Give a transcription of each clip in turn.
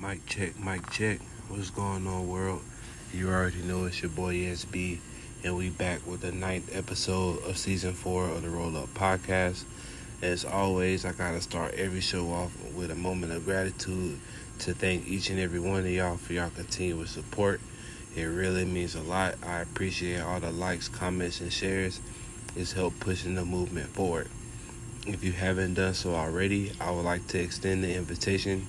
Mic check. What's going on, world? You already know it's your boy SB, and we back with the ninth episode of season 4 of the Roll Up Podcast. As always, I gotta start every show off with a moment of gratitude to thank each and every one of y'all for y'all continuous support. It really means a lot. I appreciate all the likes, comments, and shares. It's helped pushing the movement forward. If you haven't done so already, I would like to extend the invitation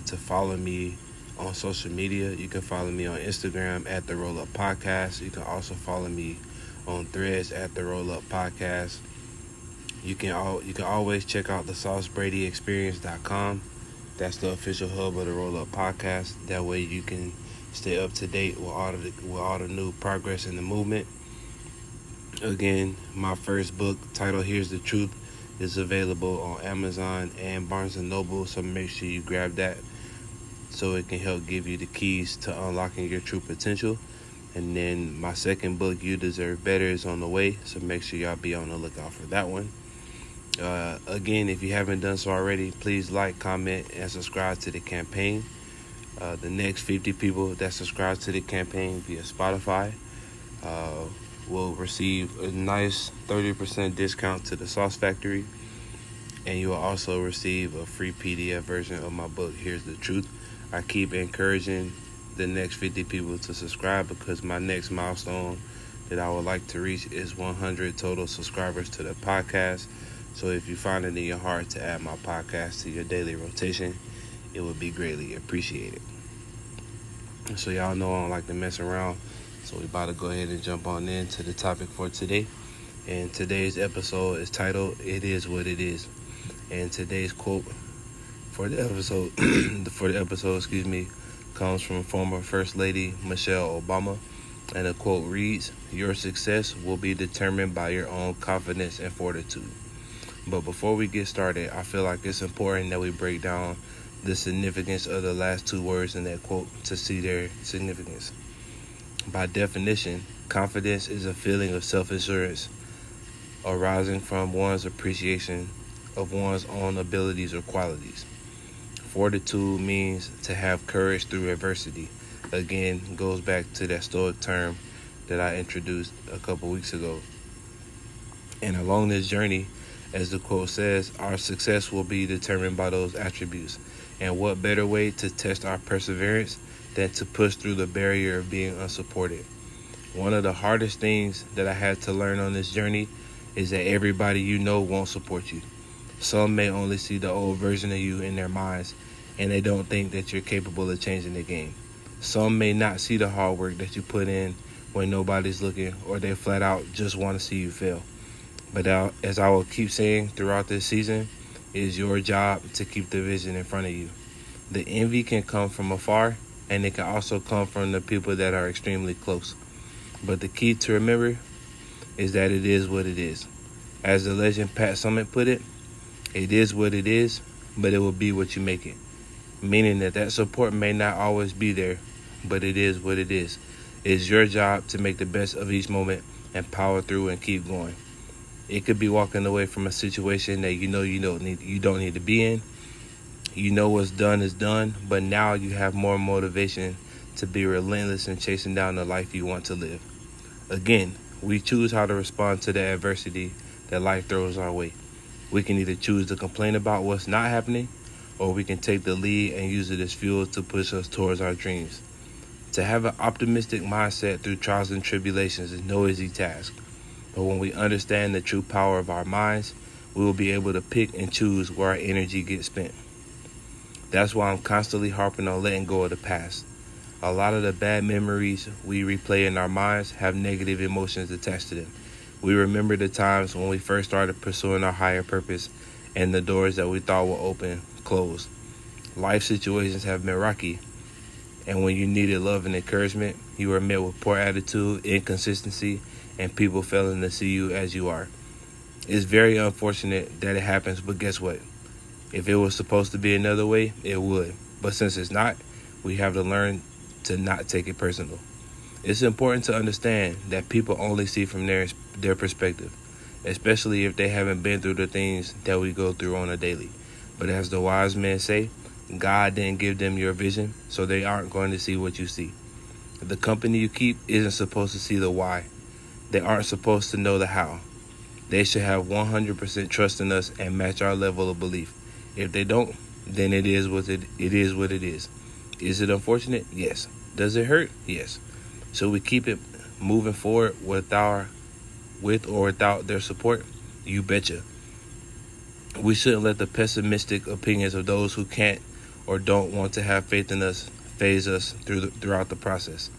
to follow me on social media. You can follow me on Instagram at The Roll Up Podcast. You can also follow me on Threads at The Roll Up Podcast. You can always check out the SauceBradyExperience.com. That's the official hub of the Roll Up Podcast. That way you can stay up to date with all the new progress in the movement. Again, my first book, titled Here's the Truth, is available on Amazon and Barnes & Noble, so make sure you grab that so it can help give you the keys to unlocking your true potential. And then my second book, You Deserve Better, is on the way, so make sure y'all be on the lookout for that one. Again, if you haven't done so already, please like, comment, and subscribe to the campaign. The next 50 people that subscribe to the campaign via Spotify will receive a nice 30% discount to the Sauce Factory, and you will also receive a free PDF version of my book, Here's the Truth. I keep encouraging the next 50 people to subscribe because my next milestone that I would like to reach is 100 total subscribers to the podcast. So if you find it in your heart to add my podcast to your daily rotation, it would be greatly appreciated. So y'all know I don't like to mess around, so we about to go ahead and jump on into the topic for today. And today's episode is titled, It Is What It Is. And today's quote for the episode, comes from former First Lady Michelle Obama. And the quote reads, "Your success will be determined by your own confidence and fortitude." But before we get started, I feel like it's important that we break down the significance of the last two words in that quote to see their significance. By definition, confidence is a feeling of self-assurance arising from one's appreciation of one's own abilities or qualities. Fortitude means to have courage through adversity. Again, goes back to that Stoic term that I introduced a couple weeks ago. And along this journey, as the quote says, our success will be determined by those attributes. And what better way to test our perseverance than to push through the barrier of being unsupported? One of the hardest things that I had to learn on this journey is that everybody you know won't support you. Some may only see the old version of you in their minds, and they don't think that you're capable of changing the game. Some may not see the hard work that you put in when nobody's looking, or they flat out just want to see you fail. But as I will keep saying throughout this season, it is your job to keep the vision in front of you. The envy can come from afar, and it can also come from the people that are extremely close. But the key to remember is that it is what it is. As the legend Pat Summitt put it is what it is, but it will be what you make it. Meaning that support may not always be there, but it is what it is. It is your job to make the best of each moment and power through and keep going. It could be walking away from a situation that you don't need to be in. You know what's done is done, but now you have more motivation to be relentless in chasing down the life you want to live. Again, we choose how to respond to the adversity that life throws our way. We can either choose to complain about what's not happening, or we can take the lead and use it as fuel to push us towards our dreams. To have an optimistic mindset through trials and tribulations is no easy task. But when we understand the true power of our minds, we will be able to pick and choose where our energy gets spent. That's why I'm constantly harping on letting go of the past. A lot of the bad memories we replay in our minds have negative emotions attached to them. We remember the times when we first started pursuing our higher purpose and the doors that we thought were open closed. Life situations have been rocky, and when you needed love and encouragement, you were met with poor attitude, inconsistency, and people failing to see you as you are. It's very unfortunate that it happens, but guess what? If it was supposed to be another way, it would. But since it's not, we have to learn to not take it personal. It's important to understand that people only see from their perspective, especially if they haven't been through the things that we go through on a daily. But as the wise men say, God didn't give them your vision, so they aren't going to see what you see. The company you keep isn't supposed to see the why. They aren't supposed to know the how. They should have 100% trust in us and match our level of belief. If they don't, then it is what it is. Is it unfortunate? Yes. Does it hurt? Yes. So we keep it moving forward with or without their support? You betcha. We shouldn't let the pessimistic opinions of those who can't or don't want to have faith in us phase us throughout the process.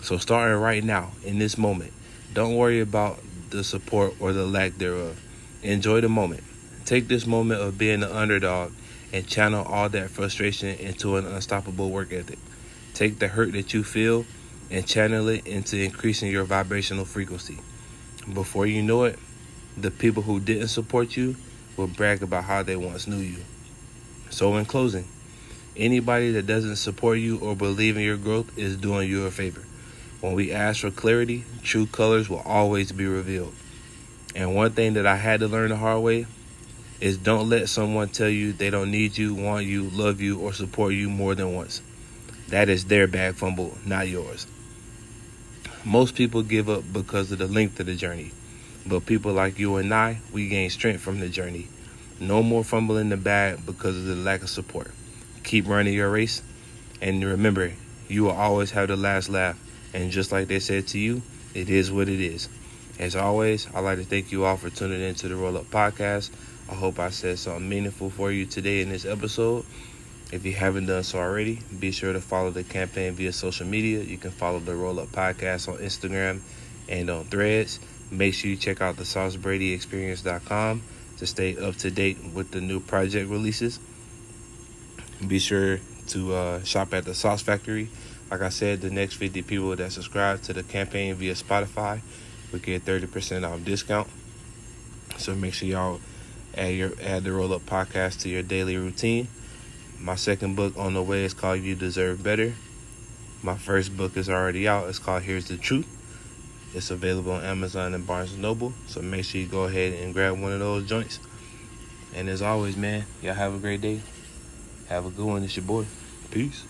So starting right now, in this moment, don't worry about the support or the lack thereof. Enjoy the moment. Take this moment of being the underdog and channel all that frustration into an unstoppable work ethic. Take the hurt that you feel and channel it into increasing your vibrational frequency. Before you know it, the people who didn't support you will brag about how they once knew you. So in closing, anybody that doesn't support you or believe in your growth is doing you a favor. When we ask for clarity, true colors will always be revealed. And one thing that I had to learn the hard way is don't let someone tell you they don't need you, want you, love you, or support you more than once. That is their bag fumble, not yours. Most people give up because of the length of the journey. But people like you and I, we gain strength from the journey. No more fumbling the bag because of the lack of support. Keep running your race. And remember, you will always have the last laugh. And just like they said to you, it is what it is. As always, I'd like to thank you all for tuning into the Roll Up Podcast. I hope I said something meaningful for you today in this episode. If you haven't done so already, be sure to follow the campaign via social media. You can follow the Roll Up Podcast on Instagram and on Threads. Make sure you check out the SauceBradyExperience.com to stay up to date with the new project releases. Be sure to shop at the Sauce Factory. Like I said, the next 50 people that subscribe to the campaign via Spotify will get 30% off discount. So make sure y'all add the Roll Up Podcast to your daily routine. My second book on the way is called You Deserve Better. My first book is already out. It's called Here's the Truth. It's available on Amazon and Barnes & Noble. So make sure you go ahead and grab one of those joints. And as always, man, y'all have a great day. Have a good one. It's your boy. Peace.